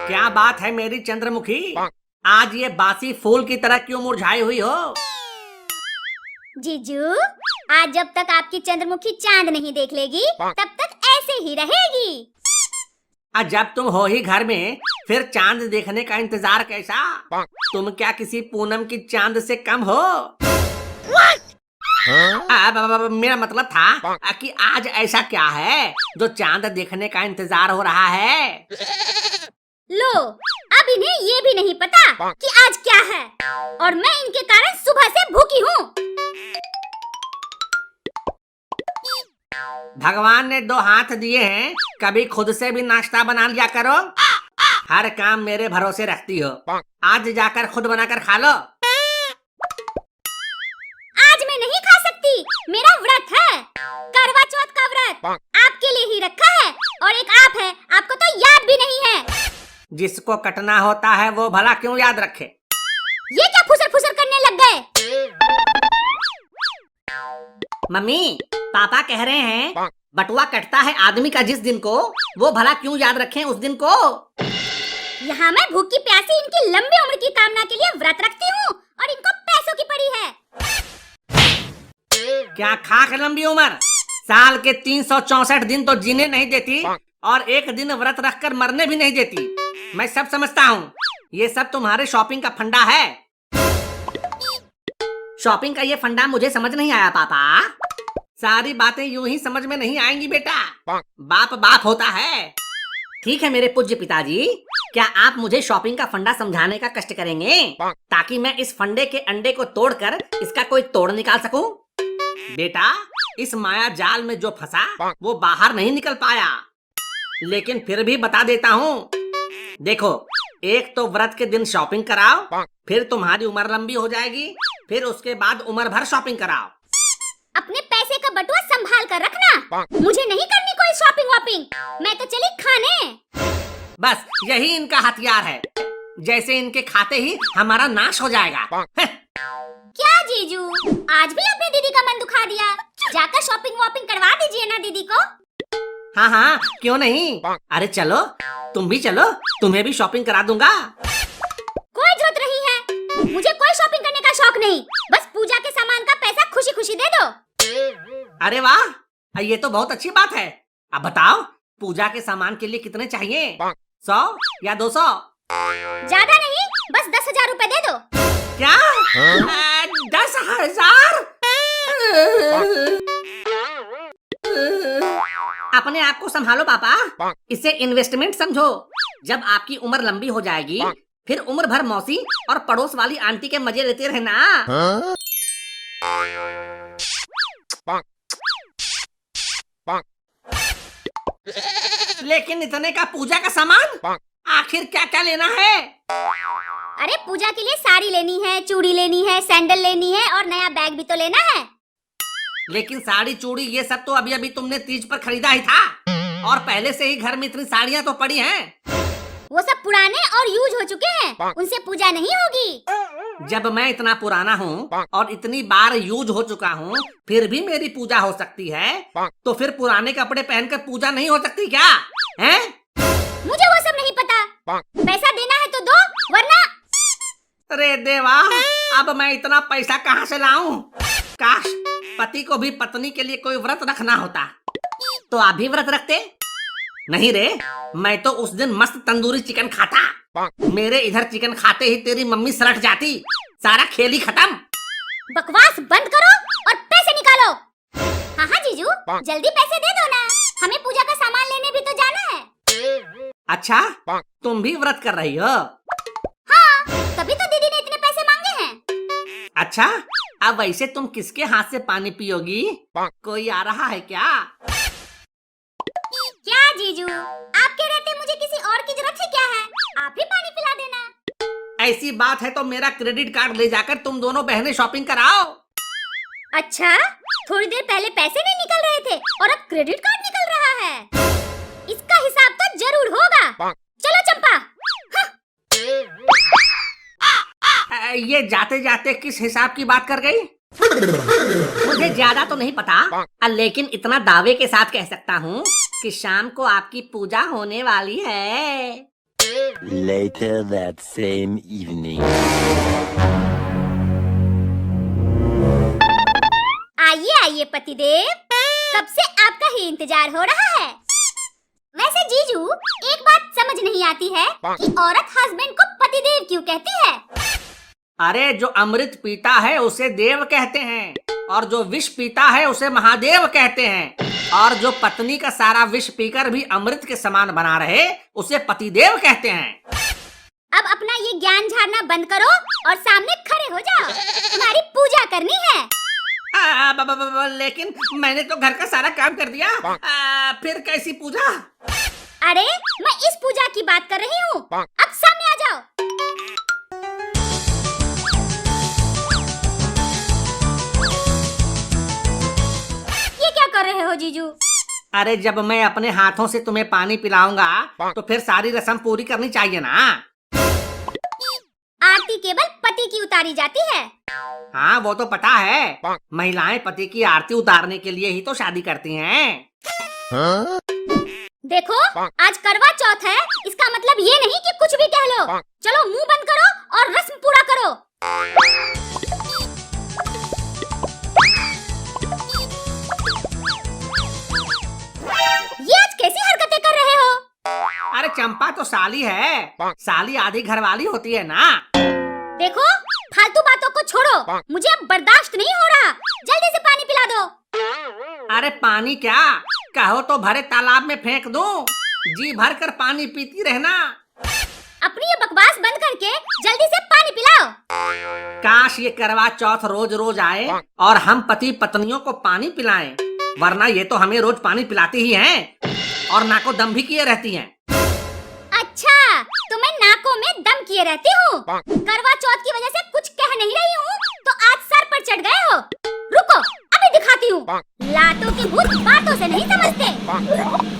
क्या बात है मेरी चंद्रमुखी, आज ये बासी फूल की तरह क्यों मुरझाई हुई हो? जीजू, आज जब तक आपकी चंद्रमुखी चांद नहीं देख लेगी तब तक ऐसे ही रहेगी। जब तुम हो ही घर में, फिर चांद देखने का इंतजार कैसा? तुम क्या किसी पूनम की चांद से कम हो? मेरा मतलब था कि आज ऐसा क्या है जो चांद देखने का इंतजार हो रहा है? लो, अब इन्हें ये भी नहीं पता कि आज क्या है, और मैं इनके कारण सुबह से भूखी हूँ। भगवान ने दो हाथ दिए हैं, कभी खुद से भी नाश्ता बना लिया करो। हर काम मेरे भरोसे रखती हो, आज जाकर खुद बनाकर खा लो। आज मैं नहीं खा सकती, मेरा व्रत है, करवा चौथ का व्रत आपके लिए ही रखा है, और एक आप है, आपको तो याद भी नहीं है। जिसको कटना होता है वो भला क्यों याद रखे? ये क्या फुसर फुसर करने लग गए? मम्मी, पापा कह रहे हैं बटुआ कटता है आदमी का जिस दिन को, वो भला क्यों याद रखें उस दिन को। यहाँ मैं भूखी प्यासी इनकी लंबी उम्र की कामना के लिए व्रत रखती हूँ, और इनको पैसों की पड़ी है। क्या खाक लंबी उम्र, साल के 364 दिन तो जीने नहीं देती, और एक दिन व्रत रखकर मरने भी नहीं देती। मैं सब समझता हूँ, ये सब तुम्हारे शॉपिंग का फंडा है। शॉपिंग का ये फंडा मुझे समझ नहीं आया पापा। सारी बातें यूं ही समझ में नहीं आएंगी बेटा, बाप बाप होता है। ठीक है मेरे पूज्य पिताजी, क्या आप मुझे शॉपिंग का फंडा समझाने का कष्ट करेंगे, ताकि मैं इस फंडे के अंडे को तोड़कर इसका कोई तोड़ निकाल सकूं? बेटा, इस माया जाल में जो फंसा वो बाहर नहीं निकल पाया, लेकिन फिर भी बता देता हूँ। देखो, एक तो व्रत के दिन शॉपिंग कराओ, फिर तुम्हारी उम्र लंबी हो जाएगी, फिर उसके बाद उम्र भर शॉपिंग कराओ। अपने पैसे का बटुआ संभाल कर रखना, मुझे नहीं करनी कोई शॉपिंग वॉपिंग, मैं तो चली खाने। बस यही इनका हथियार है, जैसे इनके खाते ही हमारा नाश हो जाएगा। क्या जीजू, आज भी अपनी दीदी का मन दुखा दिया? जाकर शॉपिंग वॉपिंग करवा दीजिए ना दीदी को। हाँ हाँ, क्यों नहीं। अरे चलो, तुम भी चलो, तुम्हें भी शॉपिंग करा दूंगा। कोई जरूरत नहीं है, मुझे कोई शॉपिंग करने का शौक नहीं, बस पूजा के सामान का पैसा खुशी खुशी दे दो। अरे वाह, ये तो बहुत अच्छी बात है। अब बताओ, पूजा के सामान के लिए कितने चाहिए? 100 या 200? ज्यादा नहीं, बस 10,000 रुपए दे दो। क्या? 10,000? अपने आप को संभालो पापा, इसे इन्वेस्टमेंट समझो। जब आपकी उम्र लंबी हो जाएगी, फिर उम्र भर मौसी और पड़ोस वाली आंटी के मजे लेते रहना। लेकिन इतने का पूजा का सामान, आखिर क्या क्या लेना है? अरे पूजा के लिए साड़ी लेनी है, चूड़ी लेनी है, सैंडल लेनी है, और नया बैग भी तो लेना है। लेकिन साड़ी चूड़ी ये सब तो अभी अभी तुमने तीज पर खरीदा ही था, और पहले से ही घर में इतनी साड़ियाँ तो पड़ी हैं। वो सब पुराने और यूज हो चुके हैं, उनसे पूजा नहीं होगी। जब मैं इतना पुराना हूँ और इतनी बार यूज हो चुका हूँ, फिर भी मेरी पूजा हो सकती है, तो फिर पुराने कपड़े पहनकर पूजा नहीं हो सकती क्या? हैं? मुझे वो सब नहीं पता, पैसा देना है तो दो, वरना। अरे देवा, अब मैं इतना पैसा कहाँ से लाऊं? काश पति को भी पत्नी के लिए कोई व्रत रखना होता, तो आप भी व्रत रखते। नहीं रे, मैं तो उस दिन मस्त तंदूरी चिकन खाता। मेरे इधर चिकन खाते ही तेरी मम्मी सलट जाती, सारा खेल ही खत्म। बकवास बंद करो और पैसे निकालो। हाँ हाँ जीजू, जल्दी पैसे दे दो ना, हमें पूजा का सामान लेने भी तो जाना है। अच्छा, तुम भी व्रत कर रही हो? हाँ, तभी तो दीदी ने इतने पैसे मांगे हैं। अच्छा, अब वैसे तुम किसके हाथ से पानी पियोगी? कोई आ रहा है क्या? क्या जीजू, आपके रहते मुझे किसी और की जरूरत है क्या है? आप ही पानी पिला देना। ऐसी बात है तो मेरा क्रेडिट कार्ड ले जाकर तुम दोनों बहनें शॉपिंग कराओ। अच्छा, थोड़ी देर पहले पैसे नहीं निकल रहे थे और अब क्रेडिट कार्ड निकल रहा है। इसका हिसाब तो जरूर होगा। चलो चंपा। ये जाते जाते किस हिसाब की बात कर गई? मुझे ज्यादा तो नहीं पता, लेकिन इतना दावे के साथ कह सकता हूँ कि शाम को आपकी पूजा होने वाली है। Later that same evening. आइए आइए पतिदेव, कब से आपका ही इंतजार हो रहा है। वैसे जीजू, एक बात समझ नहीं आती है कि औरत हस्बैंड को पतिदेव क्यों कहती है। अरे जो अमृत पीता है उसे देव कहते हैं, और जो विष पीता है उसे महादेव कहते हैं, और जो पत्नी का सारा विष पीकर भी अमृत के समान बना रहे उसे पतिदेव कहते हैं। अब अपना ये ज्ञान झाड़ना बंद करो और सामने खड़े हो जाओ, तुम्हारी पूजा करनी है। लेकिन मैंने तो घर का सारा काम कर दिया, फिर कैसी पूजा? अरे मैं इस पूजा की बात कर रही हूँ, अब सामने आ जाओ। ये क्या कर रहे हो जीजू? अरे जब मैं अपने हाथों से तुम्हें पानी पिलाऊंगा तो फिर सारी रस्म पूरी करनी चाहिए ना। आरती केवल पति की उतारी जाती है। हाँ वो तो पता है, महिलाएं पति की आरती उतारने के लिए ही तो शादी करती हैं। देखो आज करवा चौथ है, इसका मतलब ये नहीं कि कुछ भी कह लो। चलो मुंह बंद करो और रस्म पूरा करो। ये आज कैसी हरकतें कर रहे हो? अरे चंपा तो साली है, साली आधी घरवाली होती है ना। देखो फालतू बातों को छोड़ो, मुझे अब बर्दाश्त नहीं हो रहा, जल्दी से पानी पिला दो। अरे पानी क्या, कहो तो भरे तालाब में फेंक दूं, जी भर कर पानी पीती रहना। अपनी ये बकवास बंद करके जल्दी से पानी पिलाओ। काश ये करवा चौथ रोज रोज आए और हम पति पत्नियों को पानी पिलाएं, वरना ये तो हमें रोज पानी पिलाती ही हैं और नाको दम भी किए रहती हैं। अच्छा, तो मैं नाकों में दम किए रहती हूँ। करवा चौथ की वजह से कुछ कह नहीं रही हूँ तो आज सर पर चढ़ गए हो। रुको अभी दिखाती हूँ, लातों के भूत बातों से नहीं समझते।